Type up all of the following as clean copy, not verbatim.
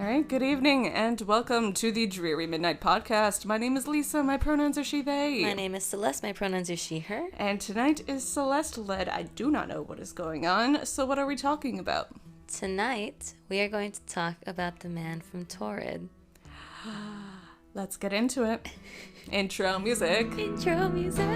All right, good evening and welcome to the Dreary Midnight Podcast. My name is Lisa, my pronouns are she, they. My name is Celeste, my pronouns are she, her. And tonight is Celeste-led. I do not know what is going on, so what are we talking about? Tonight, we are going to talk about the man from Taured. Let's get into it. Intro music. Intro music.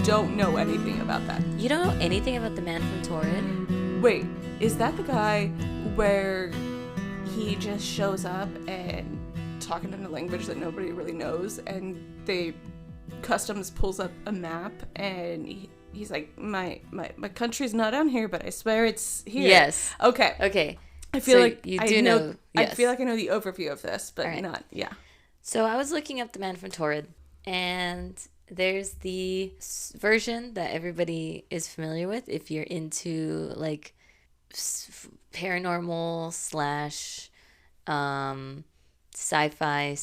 Don't know anything about that. You don't know anything about the man from Taured? Wait, is that the guy where he just shows up and talking in a language that nobody really knows, and customs pulls up a map and he's like, my country's not on here, but I swear it's here. Yes. Okay. I feel like you do know. Yes. I feel like I know the overview of this, but right. not. Yeah. So I was looking up the man from Taured, and there's the version that everybody is familiar with if you're into like paranormal / sci-fi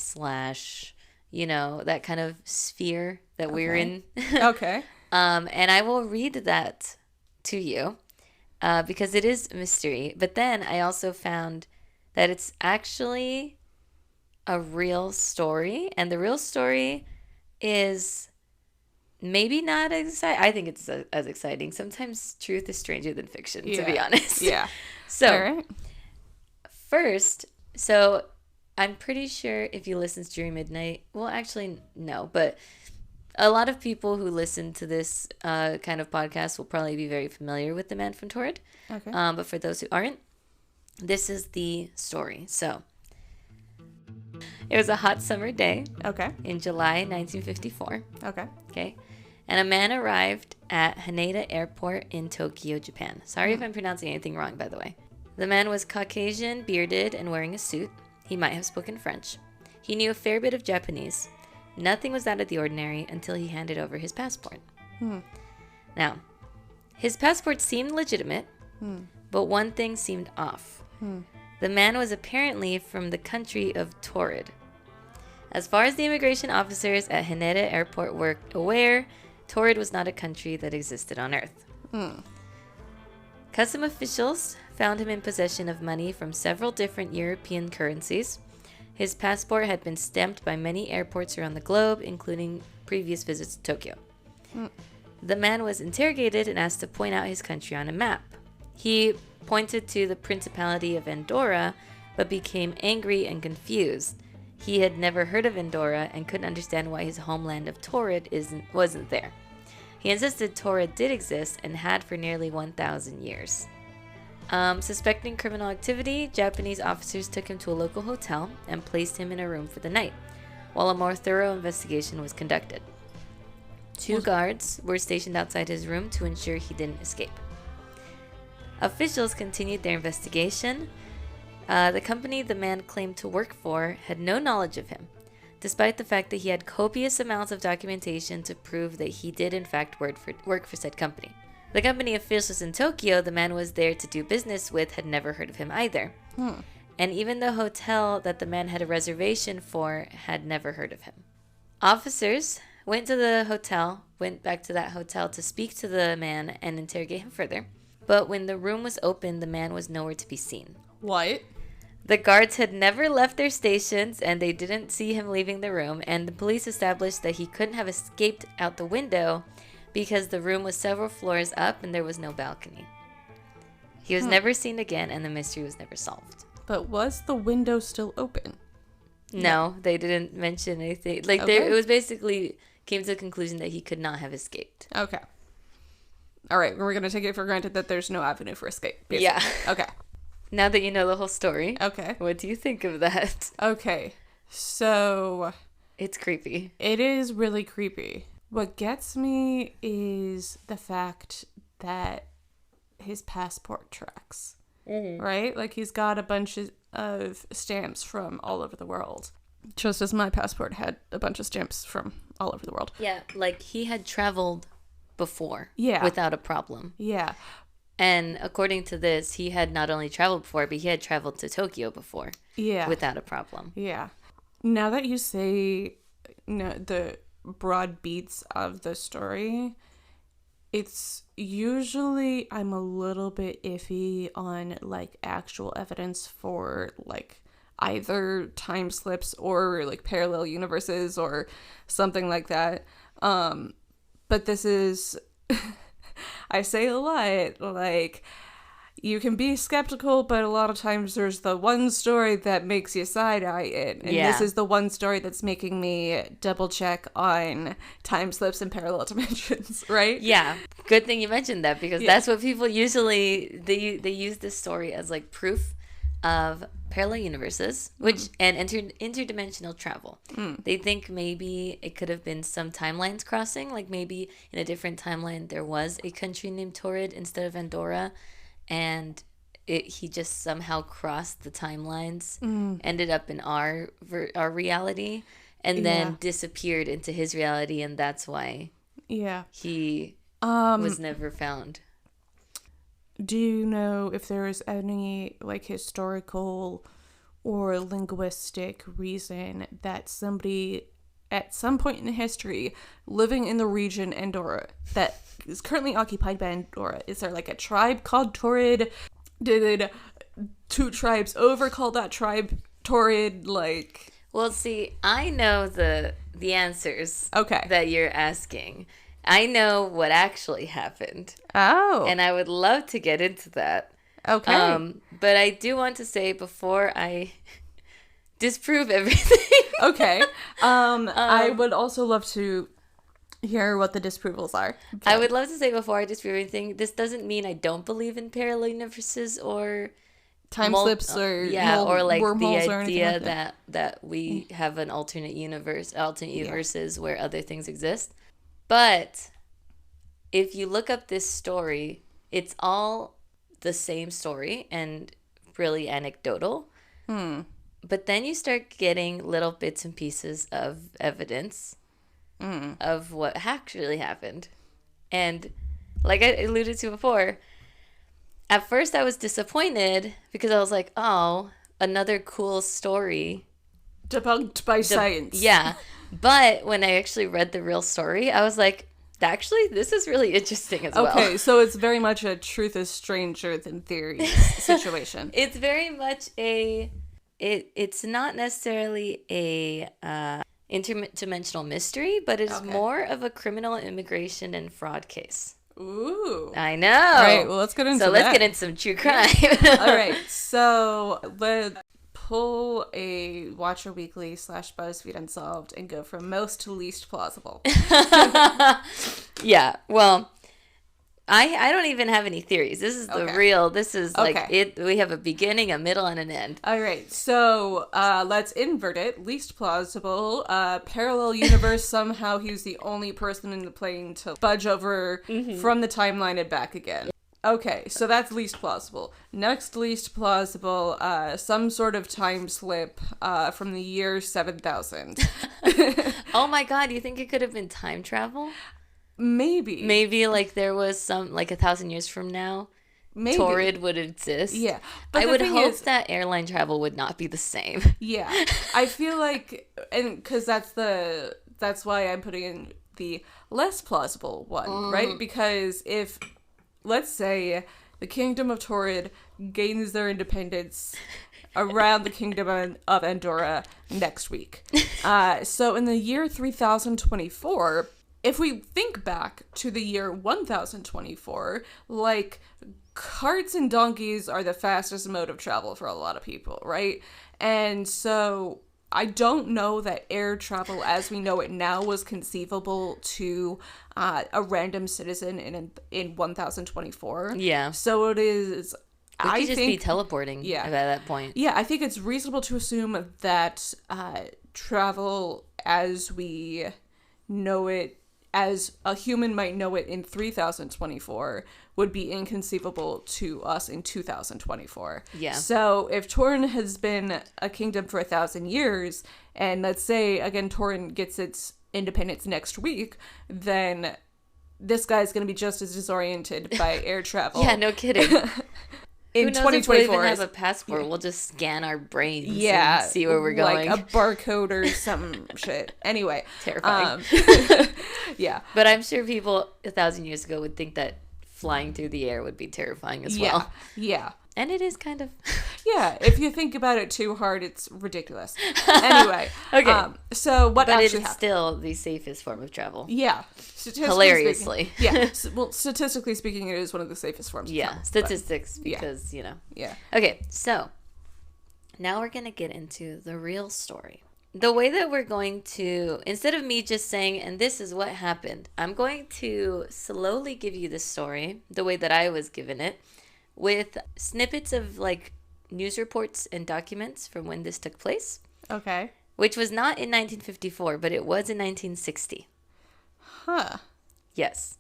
/ that kind of sphere that we're in. Okay. And I will read that to you because it is a mystery. But then I also found that it's actually a real story, and the real story is maybe not as exciting. I think it's as exciting. Sometimes truth is stranger than fiction, to be honest. Yeah. So, all right. First, I'm pretty sure if you listen to Dreary Midnight, well, actually, no, but a lot of people who listen to this kind of podcast will probably be very familiar with the man from Taured. Okay. But for those who aren't, this is the story. So, it was a hot summer day. Okay. In July 1954. Okay. And a man arrived at Haneda Airport in Tokyo, Japan. Sorry if I'm pronouncing anything wrong, by the way. The man was Caucasian, bearded, and wearing a suit. He might have spoken French. He knew a fair bit of Japanese. Nothing was out of the ordinary until he handed over his passport. Now, his passport seemed legitimate, but one thing seemed off. The man was apparently from the country of Taured. As far as the immigration officers at Haneda Airport were aware, Taured was not a country that existed on Earth. Custom officials found him in possession of money from several different European currencies. His passport had been stamped by many airports around the globe, including previous visits to Tokyo. The man was interrogated and asked to point out his country on a map. He pointed to the Principality of Andorra, but became angry and confused. He had never heard of Andorra and couldn't understand why his homeland of Taured wasn't there. He insisted Taured did exist and had for nearly 1,000 years. Suspecting criminal activity, Japanese officers took him to a local hotel and placed him in a room for the night, while a more thorough investigation was conducted. 2 guards were stationed outside his room to ensure he didn't escape. Officials continued their investigation. The company the man claimed to work for had no knowledge of him, despite the fact that he had copious amounts of documentation to prove that he did in fact work for said company. The company officials in Tokyo the man was there to do business with had never heard of him either. And even the hotel that the man had a reservation for had never heard of him. Officers went back to that hotel to speak to the man and interrogate him further. But when the room was opened, the man was nowhere to be seen. What? The guards had never left their stations, and they didn't see him leaving the room, and the police established that he couldn't have escaped out the window because the room was several floors up and there was no balcony. He was never seen again, and the mystery was never solved. But was the window still open? No, they didn't mention anything. It was basically came to the conclusion that he could not have escaped. Okay. All right, we're going to take it for granted that there's no avenue for escape. Basically. Yeah. Okay. Now that you know the whole story. Okay. What do you think of that? Okay. So. It's creepy. It is really creepy. What gets me is the fact that his passport tracks. Right? Like, he's got a bunch of stamps from all over the world. Just as my passport had a bunch of stamps from all over the world. Yeah, like he had traveled before. Yeah. Without a problem. Yeah. And according to this, he had not only traveled before, but he had traveled to Tokyo before. Yeah. Without a problem. Yeah. Now that you say the broad beats of the story, it's usually I'm a little bit iffy on like actual evidence for like either time slips or like parallel universes or something like that. But this is I say a lot, like you can be skeptical, but a lot of times there's the one story that makes you side-eye it. And this is the one story that's making me double-check on time slips and parallel dimensions, right? Yeah. Good thing you mentioned that, because that's what people usually, they use this story as like proof of parallel universes, which and interdimensional travel. They think maybe it could have been some timelines crossing, like maybe in a different timeline there was a country named Taured instead of Andorra, and he just somehow crossed the timelines, ended up in our reality, and then disappeared into his reality, and that's why he was never found. Do you know if there is any like historical or linguistic reason that somebody at some point in history living in the region Andorra that is currently occupied by Andorra, is there like a tribe called Taured? Did two tribes over call that tribe Taured? Like, well, see, I know the answers that you're asking. I know what actually happened. Oh. And I would love to get into that. Okay. But I do want to say before I disprove everything. Okay. I would also love to hear what the disprovals are. Okay. I would love to say before I disprove everything, this doesn't mean I don't believe in parallel universes or time slips or or like the idea like that we have an alternate universes where other things exist. But if you look up this story, it's all the same story and really anecdotal. But then you start getting little bits and pieces of evidence of what actually happened. And like I alluded to before, at first I was disappointed because I was like, oh, another cool story. Debunked by science. Yeah. But when I actually read the real story, I was like, actually, this is really interesting as well. Okay, so it's very much a truth is stranger than theory situation. It's very much it's not necessarily a interdimensional mystery, but it's more of a criminal immigration and fraud case. Ooh. I know. All right, well, let's get into that. So let's get into some true crime. All right, so let's pull a Watcher Weekly / BuzzFeed Unsolved and go from most to least plausible. Yeah, well, I don't even have any theories. This is the real, this is like it. We have a beginning, a middle, and an end. All right, so let's invert it. Least plausible, parallel universe, somehow he was the only person in the plane to budge over from the timeline and back again. Okay, so that's least plausible. Next least plausible, some sort of time slip from the year 7000. Oh my god, you think it could have been time travel? Maybe like there was some, like 1,000 years from now, Taured would exist. Yeah. But I would hope that airline travel would not be the same. Yeah. I feel like, and because that's why I'm putting in the less plausible one, right? Because if, let's say, the Kingdom of Taured gains their independence around the Kingdom of Andorra next week. So in the year 3024, if we think back to the year 1024, like, carts and donkeys are the fastest mode of travel for a lot of people, right? And so I don't know that air travel as we know it now was conceivable to a random citizen in 1024. Yeah. So it is... I could just be teleporting at that point. Yeah, I think it's reasonable to assume that travel as we know it as a human might know it in 3024 would be inconceivable to us in 2024. Yeah. So if Taured has been a kingdom for 1,000 years, and let's say, again, Taured gets its independence next week, then this guy's going to be just as disoriented by air travel. Yeah, no kidding. In Who knows 2024. if we'll even have a passport? We'll just scan our brains and see where we're going. Like a barcode or some shit. Anyway. Terrifying. Yeah. But I'm sure people 1,000 years ago would think that flying through the air would be terrifying as well. Yeah. And it is kind of. Yeah, if you think about it too hard, it's ridiculous. Anyway. Okay. So what but actually it is happened? still the safest form of travel. Yeah. Hilariously. Yeah. Well, statistically speaking, it is one of the safest forms of travel. Statistics, because, you know. Yeah. Okay, so now we're going to get into the real story. The way that we're going to, instead of me just saying, and this is what happened, I'm going to slowly give you the story the way that I was given it, with snippets of like news reports and documents from when this took place. Okay. Which was not in 1954, but it was in 1960. Huh. Yes.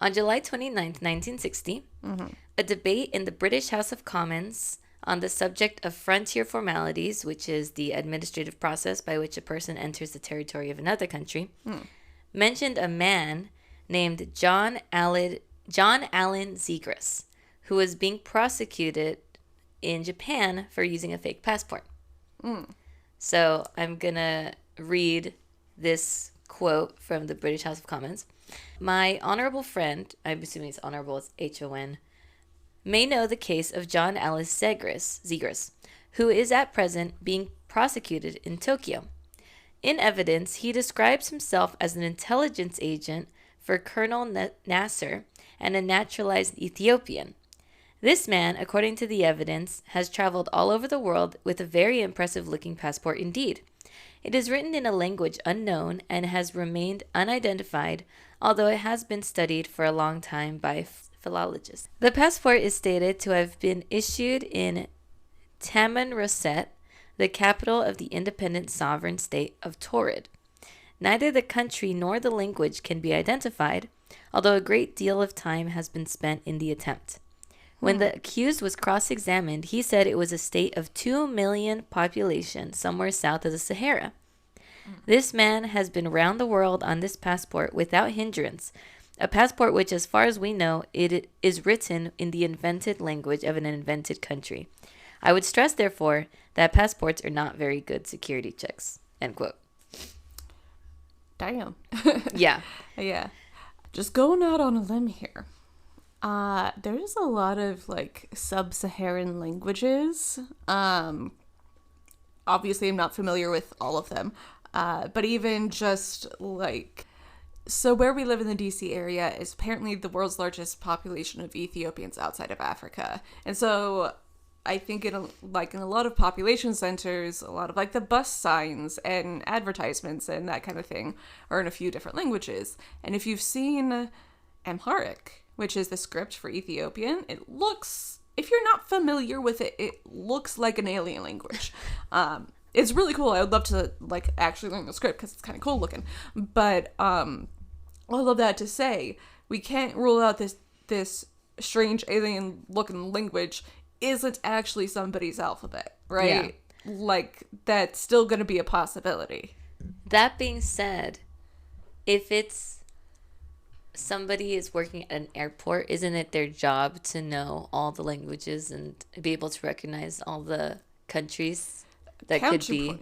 On July 29th, 1960, a debate in the British House of Commons on the subject of frontier formalities, which is the administrative process by which a person enters the territory of another country, mentioned a man named John Allen Zegras, who was being prosecuted in Japan for using a fake passport. So I'm going to read this quote from the British House of Commons. My honorable friend, I'm assuming it's honorable, it's H-O-N, may know the case of John Alice Zegras, who is at present being prosecuted in Tokyo. In evidence, he describes himself as an intelligence agent for Colonel Nasser and a naturalized Ethiopian. This man, according to the evidence, has traveled all over the world with a very impressive-looking passport indeed. It is written in a language unknown and has remained unidentified, although it has been studied for a long time by philologists. The passport is stated to have been issued in Tamanrasset, the capital of the independent sovereign state of Taured. Neither the country nor the language can be identified, although a great deal of time has been spent in the attempt. When the accused was cross-examined, he said it was a state of 2 million population somewhere south of the Sahara. This man has been round the world on this passport without hindrance, a passport which, as far as we know, it is written in the invented language of an invented country. I would stress, therefore, that passports are not very good security checks. End quote. Damn. Yeah. Yeah. Just going out on a limb here. There's a lot of like sub-Saharan languages. Obviously I'm not familiar with all of them. But even just like, so where we live in the DC area is apparently the world's largest population of Ethiopians outside of Africa. And so I think in a lot of population centers, a lot of like the bus signs and advertisements and that kind of thing are in a few different languages. And if you've seen Amharic, which is the script for Ethiopian, it looks, if you're not familiar with it, it looks like an alien language. It's really cool. I would love to like actually learn the script because it's kind of cool looking. But all of that to say, we can't rule out this strange alien looking language isn't actually somebody's alphabet, right? Yeah. Like that's still going to be a possibility. That being said, if it's somebody is working at an airport, isn't it their job to know all the languages and be able to recognize all the countries that could be?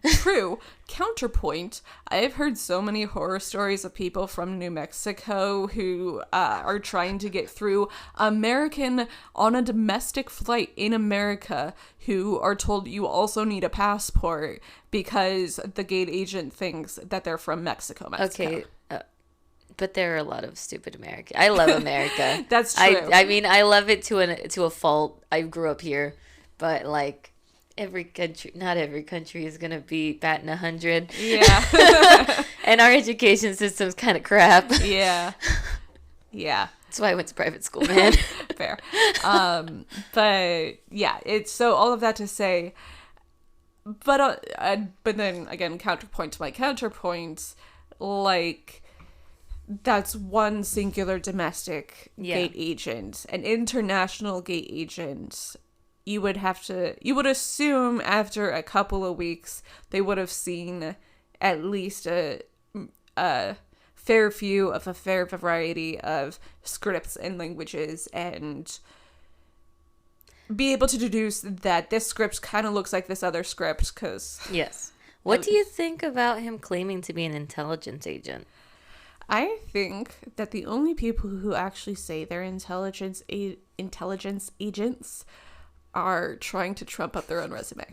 True. Counterpoint, I've heard so many horror stories of people from New Mexico who are trying to get through American on a domestic flight in America who are told you also need a passport because the gate agent thinks that they're from Mexico. Okay. But there are a lot of stupid Americans. I love America. That's true. I mean, I love it to a fault. I grew up here, but like not every country is gonna be batting 100. Yeah. And our education system's kind of crap. Yeah. Yeah. That's why I went to private school, man. Fair. But yeah, it's so all of that to say. But then again, counterpoint to my counterpoint. like that's one singular domestic gate agent. An international gate agent, you would assume after a couple of weeks they would have seen at least a fair variety of scripts and languages and be able to deduce that this script kind of looks like this other script because... Yes. What do you think about him claiming to be an intelligence agent? I think that the only people who actually say they're intelligence agents are trying to trump up their own resume.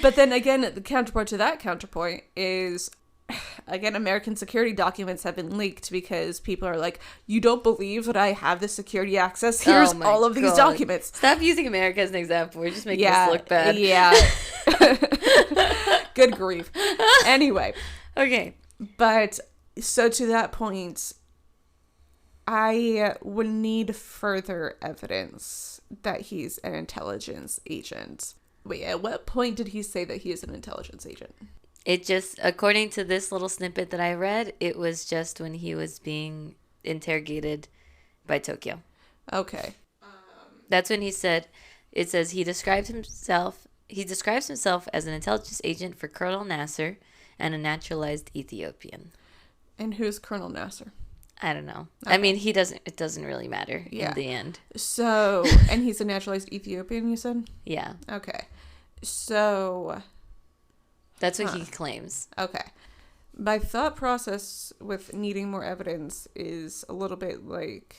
But then again, the counterpart to that counterpoint is, again, American security documents have been leaked because people are like, you don't believe that I have the security access? Here's all of these documents. Stop using America as an example. We're just making this look bad. Yeah. Good grief. Anyway. Okay. But, so to that point, I would need further evidence that he's an intelligence agent. Wait, at what point did he say that he is an intelligence agent? It just, according to this little snippet that I read, it was just when he was being interrogated by Tokyo. Okay. That's when he said, it says he describes himself as an intelligence agent for Colonel Nasser and a naturalized Ethiopian. And who's Colonel Nasser? I don't know. Okay. I mean, it doesn't really matter in the end. So, and he's a naturalized Ethiopian, you said? Yeah. Okay. So... That's what he claims. Okay. My thought process with needing more evidence is a little bit like,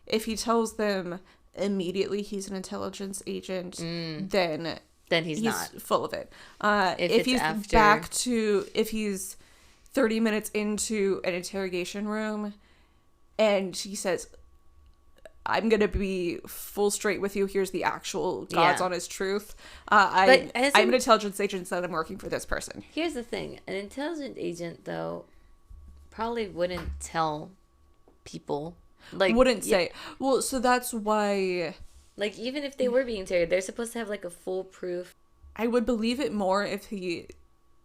if he tells them immediately he's an intelligence agent, then he's not full of it. If he's if he's 30 minutes into an interrogation room and he says, I'm going to be full straight with you. Here's the actual God's honest truth. I'm an intelligence agent, so I'm working for this person. Here's the thing. An intelligence agent, though, probably wouldn't tell people. Wouldn't say. Well, so that's why... Like, even if they were being interrogated, they're supposed to have, like, a foolproof... I would believe it more if he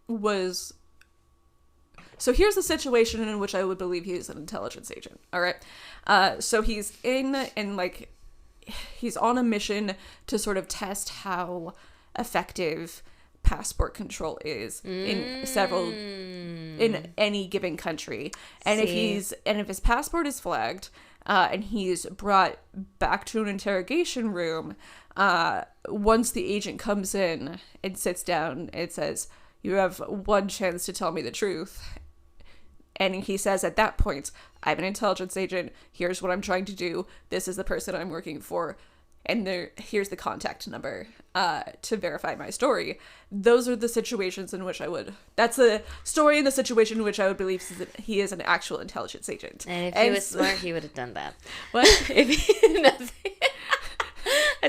was... So here's the situation in which I would believe he is an intelligence agent. All right. So he's he's on a mission to sort of test how effective passport control is in any given country. And if his passport is flagged, and he's brought back to an interrogation room, once the agent comes in and sits down, it says, you have one chance to tell me the truth. And he says at that point, I'm an intelligence agent. Here's what I'm trying to do. This is the person I'm working for. And here's the contact number to verify my story. Those are the situations in which that's the story in the situation in which I would believe he is an actual intelligence agent. And if he was smart, he would have done that. What? I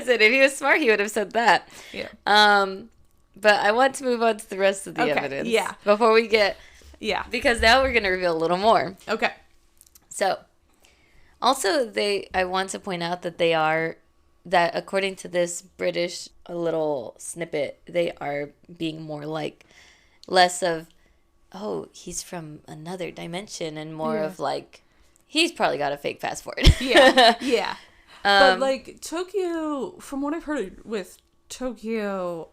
said, if he was smart, he would have said that. Yeah. But I want to move on to the rest of the evidence. Yeah. Before we get... Yeah. Because now we're going to reveal a little more. Okay. So, also, I want to point out that according to this British little snippet, they are being more like, less of, oh, he's from another dimension, and more of like, he's probably got a fake passport. Yeah. Yeah. But like Tokyo, from what I've heard with Tokyo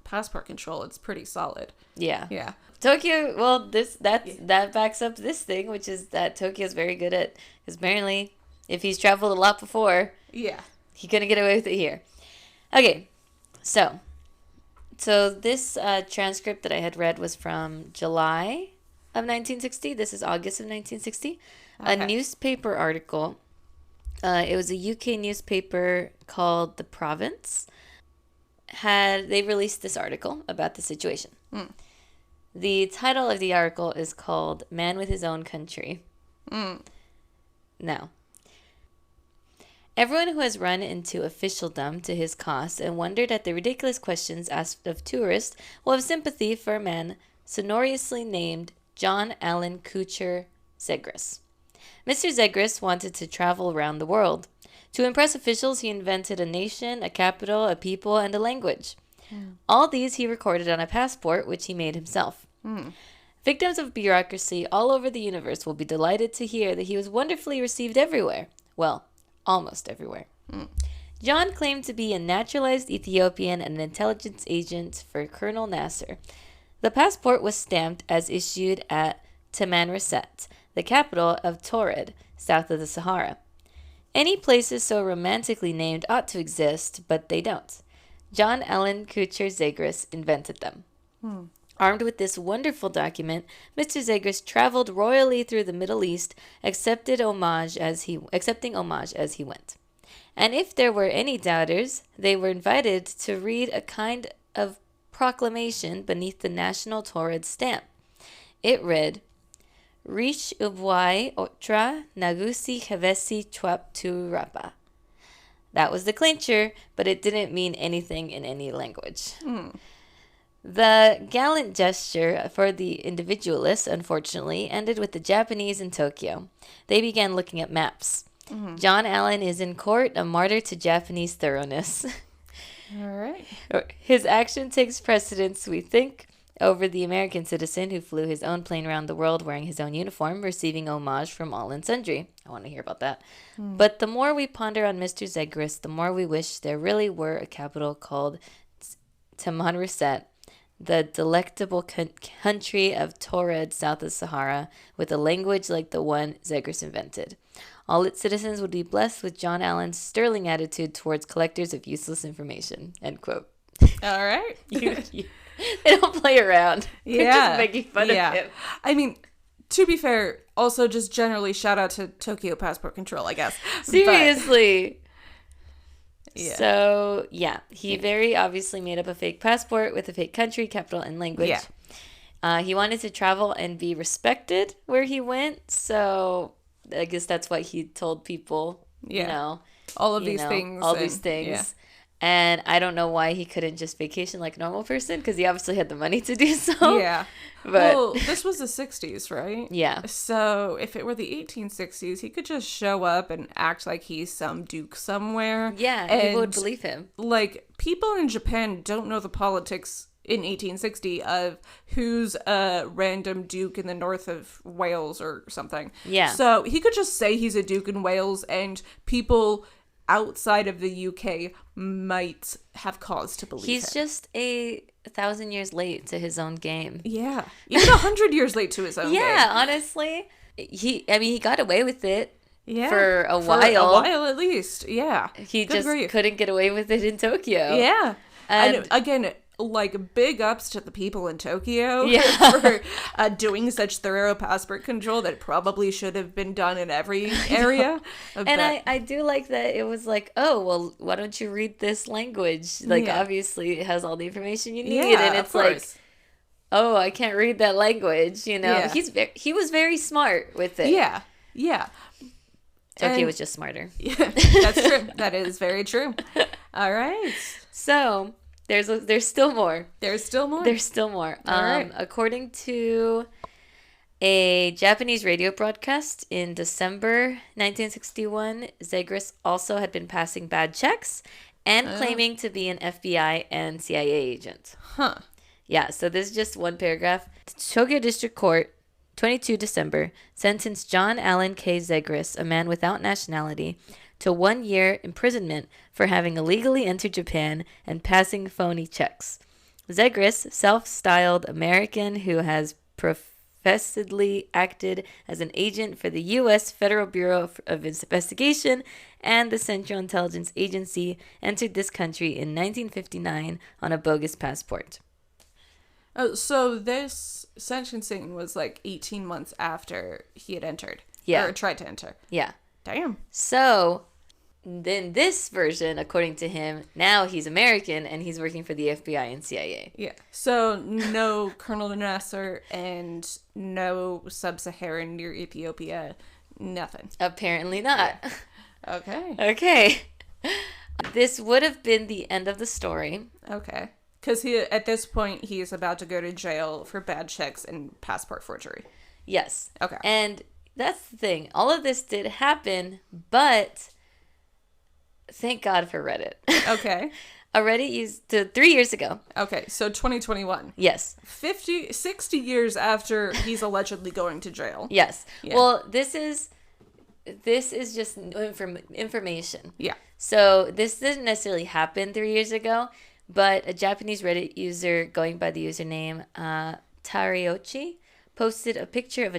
passport control, it's pretty solid. Yeah. Yeah. Tokyo, well, that backs up this thing, which is that Tokyo's very good at, because apparently, if he's traveled a lot before, he couldn't get away with it here. Okay, so this transcript that I had read was from July of 1960. This is August of 1960. Okay. A newspaper article. It was a UK newspaper called The Province. They released this article about the situation. The title of the article is called Man with His Own Country. Now, everyone who has run into officialdom to his cost and wondered at the ridiculous questions asked of tourists will have sympathy for a man sonorously named John Allen Kuchar Zegras. Mr. Zegras wanted to travel around the world. To impress officials, he invented a nation, a capital, a people, and a language. All these he recorded on a passport, which he made himself. Victims of bureaucracy all over the universe will be delighted to hear that he was wonderfully received everywhere. Well, almost everywhere. John claimed to be a naturalized Ethiopian and an intelligence agent for Colonel Nasser. The passport was stamped as issued at Tamanrasset, the capital of Taured, south of the Sahara. Any places so romantically named ought to exist, but they don't. John Allen Kucher Zegras invented them. Armed with this wonderful document, Mr. Zegras traveled royally through the Middle East, accepting homage as he went. And if there were any doubters, they were invited to read a kind of proclamation beneath the national Taured stamp. It read, Rish ubwai otra nagusi havesi chwap tu rapa. That was the clincher, but it didn't mean anything in any language. The gallant gesture for the individualists, unfortunately, ended with the Japanese in Tokyo. They began looking at maps. John Allen is in court, a martyr to Japanese thoroughness. All right. His action takes precedence, we think, over the American citizen who flew his own plane around the world wearing his own uniform, receiving homage from all and sundry. I want to hear about that. But the more we ponder on Mr. Zegras, the more we wish there really were a capital called Tamanrasset, the delectable country of Taured, south of Sahara, with a language like the one Zegras invented. All its citizens would be blessed with John Allen's sterling attitude towards collectors of useless information. End quote. All right. They don't play around. They're just making fun of him. I mean, to be fair, also just generally shout out to Tokyo Passport Control, I guess. Seriously. Yeah. So, he very obviously made up a fake passport with a fake country, capital, and language. Yeah. He wanted to travel and be respected where he went, so I guess that's what he told people, all of these things. Yeah. And I don't know why he couldn't just vacation like a normal person, because he obviously had the money to do so. Yeah. But, well, this was the 60s, right? Yeah. So if it were the 1860s, he could just show up and act like he's some duke somewhere. Yeah, and people would believe him. Like, people in Japan don't know the politics in 1860 of who's a random duke in the north of Wales or something. Yeah. So he could just say he's a duke in Wales, and people outside of the UK might have cause to believe He's him. just 1,000 years late to his own game. Yeah. Even 100 years late to his own game. Yeah, honestly. He got away with it. Yeah. For a while. For a while at least. Yeah. He just couldn't get away with it in Tokyo. Yeah. And again, like, big ups to the people in Tokyo for doing such thorough passport control that probably should have been done in every area. And I do like that it was like, oh, well, why don't you read this language? Like, obviously, it has all the information you need. Yeah, and it's like, oh, I can't read that language, Yeah. He was very smart with it. Yeah. Yeah. Tokyo was just smarter. Yeah, that's true. That is very true. All right. So... There's still more. There's still more? There's still more. All right. According to a Japanese radio broadcast in December 1961, Zegras also had been passing bad checks and claiming to be an FBI and CIA agent. Huh. Yeah, so this is just one paragraph. Tokyo District Court, 22 December, sentenced John Allen K. Zegras, a man without nationality, to 1 year imprisonment for having illegally entered Japan and passing phony checks. Zegras, self-styled American who has professedly acted as an agent for the U.S. Federal Bureau of Investigation and the Central Intelligence Agency, entered this country in 1959 on a bogus passport. Oh, so this sentencing was like 18 months after he had entered. Yeah. Or tried to enter. Yeah. Damn. So, then this version, according to him, now he's American and he's working for the FBI and CIA. Yeah. So, no Colonel Nasser and no sub-Saharan near Ethiopia. Nothing. Apparently not. Yeah. Okay. Okay. This would have been the end of the story. Okay. Because at this point, he is about to go to jail for bad checks and passport forgery. Yes. Okay. And that's the thing. All of this did happen, but thank God for Reddit. Okay. A Reddit user 3 years ago. Okay, so 2021. Yes. 60 years after he's allegedly going to jail. Yes. Yeah. Well, this is just information. Yeah. So this didn't necessarily happen 3 years ago, but a Japanese Reddit user going by the username Tariochi posted a picture of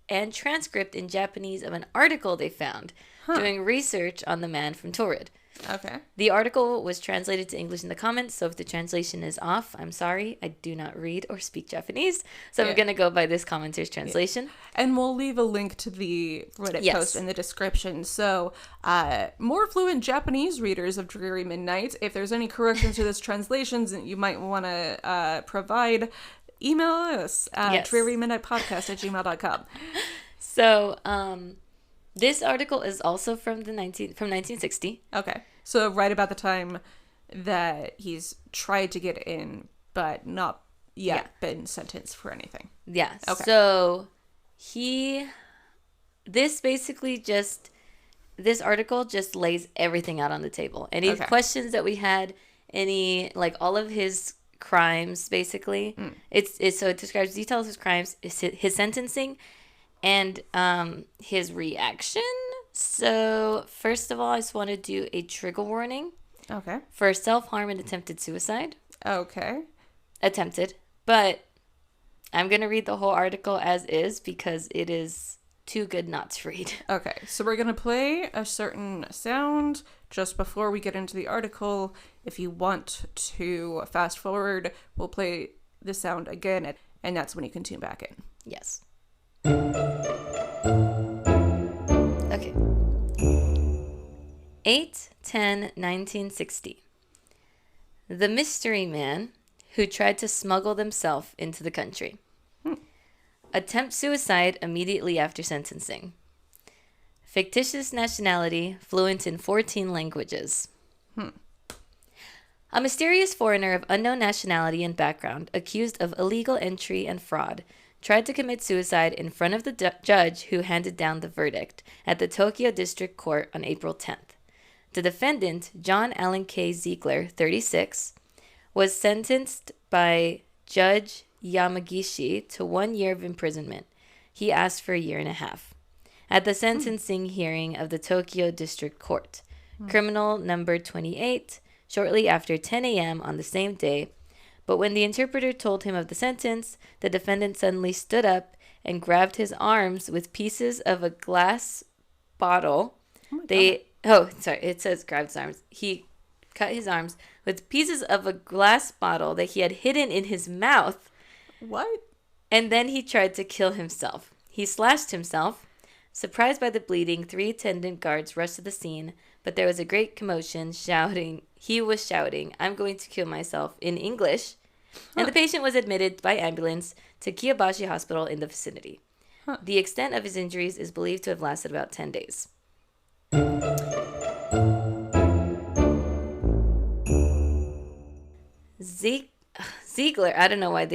and transcript in Japanese of an article they found doing research on the man from Taured. Okay. The article was translated to English in the comments, so if the translation is off, I'm sorry. I do not read or speak Japanese, so I'm going to go by this commenter's translation. And we'll leave a link to the Reddit post in the description. So more fluent Japanese readers of Dreary Midnight, if there's any corrections to this translations that you might want to provide, email us at drearymidnightpodcast@gmail.com. So this article is also from 1960. Okay. So right about the time that he's tried to get in, but not yet been sentenced for anything. Yeah. Okay. So this article just lays everything out on the table. Any questions that we had, all of his crimes, basically. So it describes details of his crimes, his sentencing, and his reaction. So first of all, I just want to do a trigger warning. Okay. For self-harm and attempted suicide. Okay. Attempted. But I'm going to read the whole article as is because it is too good not to read. Okay. So we're going to play a certain sound just before we get into the article. If you want to fast forward, we'll play the sound again, and that's when you can tune back in. Yes. Okay. 8/10/1960. The mystery man who tried to smuggle himself into the country. Attempt suicide immediately after sentencing. Fictitious nationality, fluent in 14 languages. A mysterious foreigner of unknown nationality and background, accused of illegal entry and fraud, tried to commit suicide in front of the judge who handed down the verdict at the Tokyo District Court on April 10th. The defendant, John Allen K. Ziegler, 36, was sentenced by Judge Yamagishi to 1 year of imprisonment. He asked for 1.5 years. At the sentencing hearing of the Tokyo District Court, criminal number 28, shortly after 10 a.m. on the same day, but when the interpreter told him of the sentence, the defendant suddenly stood up and grabbed his arms with pieces of a glass bottle. It says grabbed his arms. He cut his arms with pieces of a glass bottle that he had hidden in his mouth. What? And then he tried to kill himself. He slashed himself. Surprised by the bleeding, 3 attendant guards rushed to the scene, but there was a great commotion, He was shouting, "I'm going to kill myself," in English, and the patient was admitted by ambulance to Kiyobashi Hospital in the vicinity. The extent of his injuries is believed to have lasted about 10 days. Ziegler, I don't know why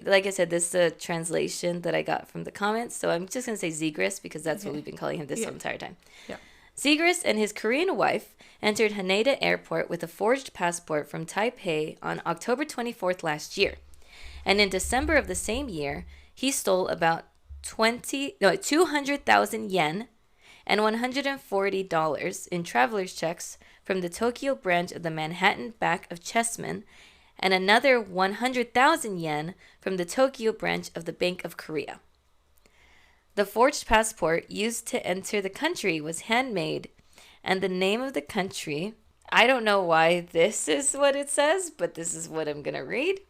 like I said, this is a translation that I got from the comments, so I'm just going to say Zegris because that's what we've been calling him this entire time. Yeah. Zegris and his Korean wife entered Haneda Airport with a forged passport from Taipei on October 24th last year. And in December of the same year, he stole about 200,000 yen and $140 in traveler's checks from the Tokyo branch of the Manhattan Bank of Chessmen and another 100,000 yen from the Tokyo branch of the Bank of Korea. The forged passport used to enter the country was handmade, and the name of the country, I don't know why this is what it says, but this is what I'm going to read.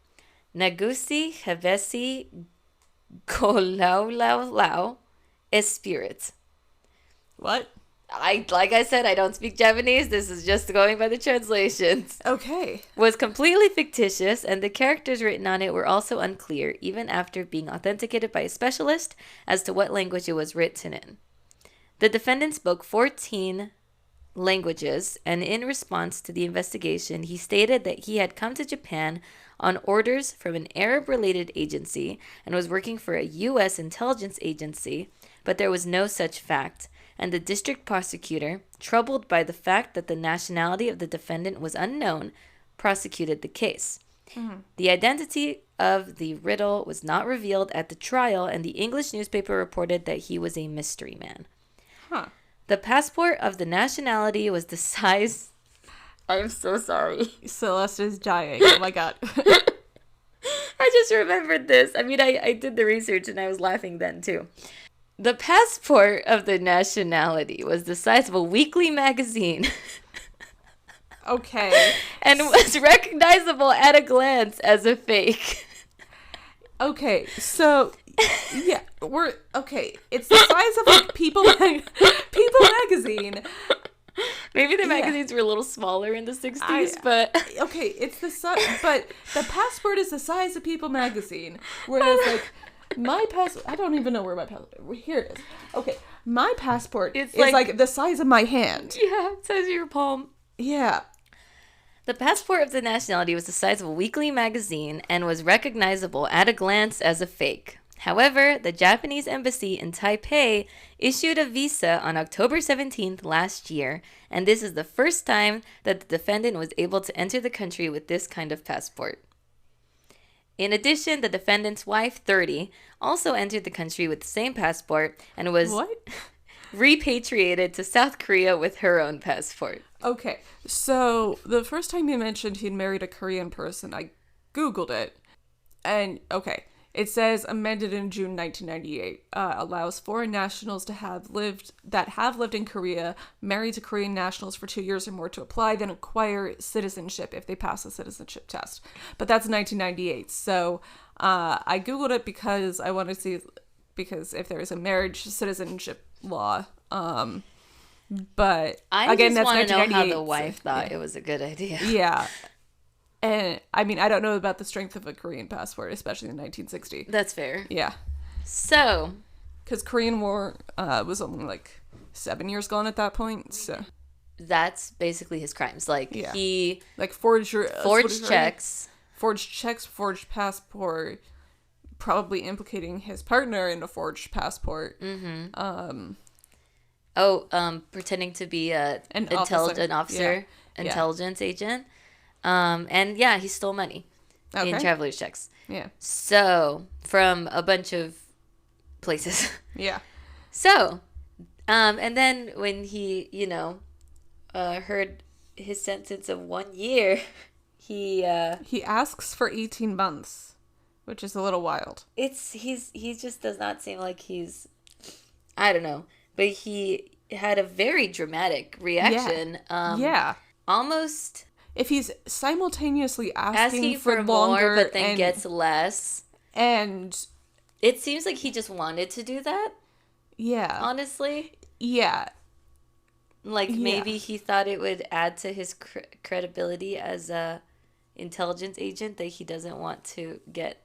Nagusi Hevesi Golaulau Espirit. What? Like I said, I don't speak Japanese. This is just going by the translations. Okay. Was completely fictitious, and the characters written on it were also unclear, even after being authenticated by a specialist as to what language it was written in. The defendant spoke 14 languages, and in response to the investigation, he stated that he had come to Japan on orders from an Arab-related agency and was working for a U.S. intelligence agency, but there was no such fact, and the district prosecutor, troubled by the fact that the nationality of the defendant was unknown, prosecuted the case. Mm-hmm. The identity of the riddle was not revealed at the trial, and the English newspaper reported that he was a mystery man. Huh. The passport of the nationality was the size... I'm so sorry. Celeste is dying. Oh my god. I just remembered this. I mean, I did the research and I was laughing then too. The passport of the nationality was the size of a weekly magazine. Okay. And was recognizable at a glance as a fake. Okay, so yeah, it's the size of like People magazine. Maybe the magazines were a little smaller in the 60s, but... Okay, it's the size... But the passport is the size of People magazine. Whereas, like, my passport... I don't even know where my passport... Here it is. Okay, my passport is like the size of my hand. Yeah, it says your palm. Yeah. The passport of the nationality was the size of a weekly magazine and was recognizable at a glance as a fake. However, the Japanese embassy in Taipei issued a visa on October 17th last year, and this is the first time that the defendant was able to enter the country with this kind of passport. In addition, the defendant's wife, 30, also entered the country with the same passport and was repatriated to South Korea with her own passport. Okay, so the first time you mentioned he'd married a Korean person, I Googled it, and okay. It says amended in June 1998, allows foreign nationals that have lived in Korea, married to Korean nationals for 2 years or more to apply, then acquire citizenship if they pass the citizenship test. But that's 1998. So I Googled it because I wanted to see, because if there is a marriage citizenship law. But I again, just that's want to know how the wife thought it was a good idea. Yeah. And, I mean, I don't know about the strength of a Korean passport, especially in 1960. That's fair. Yeah. So. Because Korean War was only, like, 7 years gone at that point, so. That's basically his crimes. Like, he. Like, forged checks. Forged checks, forged passport, probably implicating his partner in a forged passport. Mm-hmm. Pretending to be an officer, intelligence agent. And yeah, he stole money in traveler's checks. Yeah. So, from a bunch of places. Yeah. So, and then when he, heard his sentence of 1 year, he asks for 18 months, which is a little wild. He just does not seem like he's, I don't know, but he had a very dramatic reaction. Yeah. Almost... If he's simultaneously asking for longer, more, but then gets less. And it seems like he just wanted to do that. Yeah. Honestly. Yeah. Like, maybe he thought it would add to his credibility as a intelligence agent that he doesn't want to get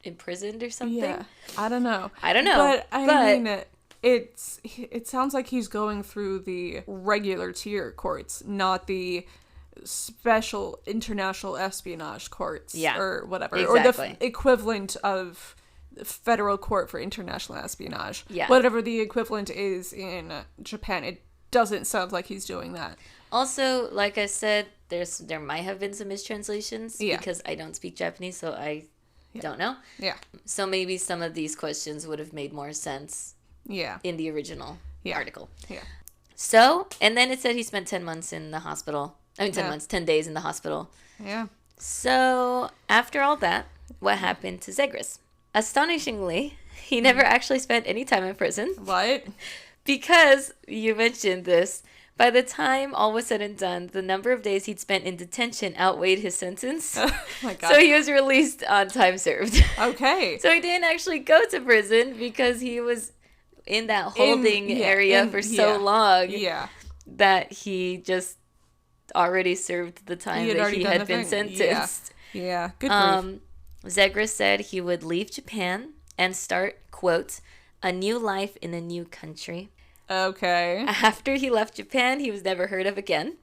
imprisoned or something. Yeah. I don't know. But I mean, it sounds like he's going through the regular tier courts, not the special international espionage courts or whatever, exactly. Or the equivalent of federal court for international espionage, whatever the equivalent is in Japan. It doesn't sound like he's doing that. Also, like I said, there might have been some mistranslations because I don't speak Japanese, so I don't know. So maybe some of these questions would have made more sense in the original article. So, and then it said he spent 10 months in the hospital. 10 days in the hospital. Yeah. So, after all that, what happened to Zegras? Astonishingly, he never actually spent any time in prison. What? Because, you mentioned this, by the time all was said and done, the number of days he'd spent in detention outweighed his sentence. Oh my God. So he was released on time served. Okay. So he didn't actually go to prison because he was in that holding area for so long that he just already served the time that he had been sentenced. Yeah. Good grief. Zegras said he would leave Japan and start, quote, a new life in a new country. Okay. After he left Japan, he was never heard of again.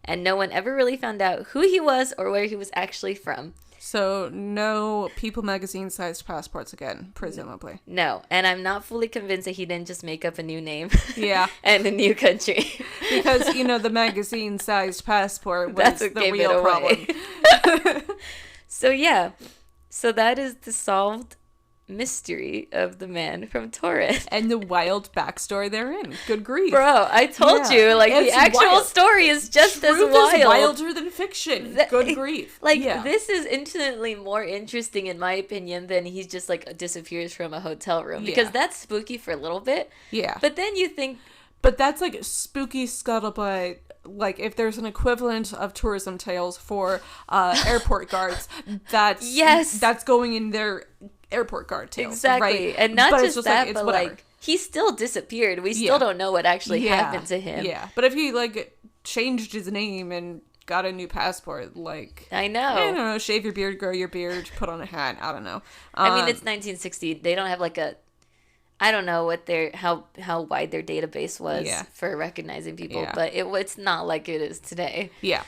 And no one ever really found out who he was or where he was actually from. So no People magazine-sized passports again, presumably. No, and I'm not fully convinced that he didn't just make up a new name. Yeah. And a new country. Because, the magazine-sized passport was the real problem. So, yeah. So that is the solved mystery of the man from Taured. And the wild backstory therein. Good grief. Bro, I told you, the actual story is just Truth as wild. is wilder than fiction. Good grief. This is infinitely more interesting, in my opinion, than he just, disappears from a hotel room. Because that's spooky for a little bit. Yeah. But then you think... But that's, spooky scuttlebutt. If there's an equivalent of tourism tales for airport guards, that's going in their airport guard tales. Exactly. Right? And not just that, but, he still disappeared. We still don't know what actually happened to him. Yeah. But if he, changed his name and got a new passport, I know. I don't know, shave your beard, grow your beard, put on a hat, I don't know. I mean, it's 1960. They don't have, I don't know what how wide their database was for recognizing people, but it's not like it is today. Yeah.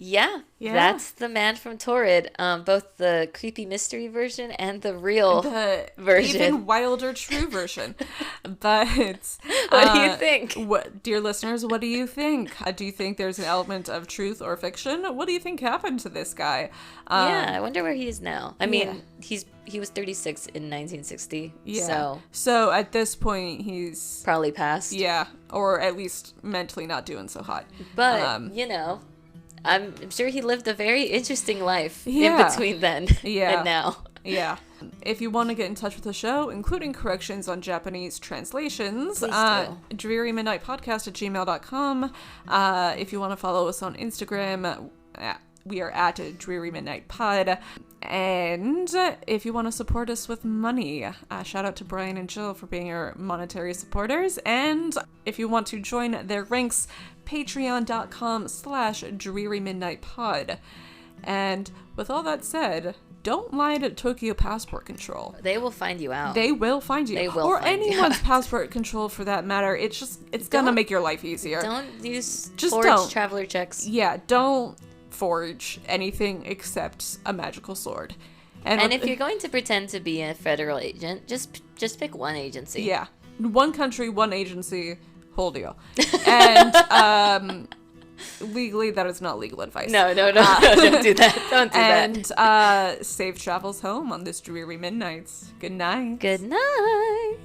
Yeah, that's the man from Taured. Both the creepy mystery version and the real version. Even wilder true version. But what do you think? Dear listeners, what do you think? Do you think there's an element of truth or fiction? What do you think happened to this guy? I wonder where he is now. I mean, he was 36 in 1960. Yeah. So at this point, he's probably passed. Yeah, or at least mentally not doing so hot. But I'm sure he lived a very interesting life in between then and now. Yeah. If you want to get in touch with the show, including corrections on Japanese translations, drearymidnightpodcast@gmail.com. If you want to follow us on Instagram, we are at drearymidnightpod. And if you want to support us with money, shout out to Brian and Jill for being our monetary supporters. And if you want to join their ranks, patreon.com/drearymidnightpod. And with all that said, don't lie to Tokyo Passport Control. They will find you out. They will find you. Or anyone's passport control for that matter. It's gonna make your life easier. Don't use forged traveler checks. Yeah, don't forge anything except a magical sword. And if you're going to pretend to be a federal agent, just pick one agency. Yeah. One country, one agency, whole deal. And legally, that is not legal advice. No, don't do that. Don't do that. And safe travels home on this dreary midnights. Good night. Good night.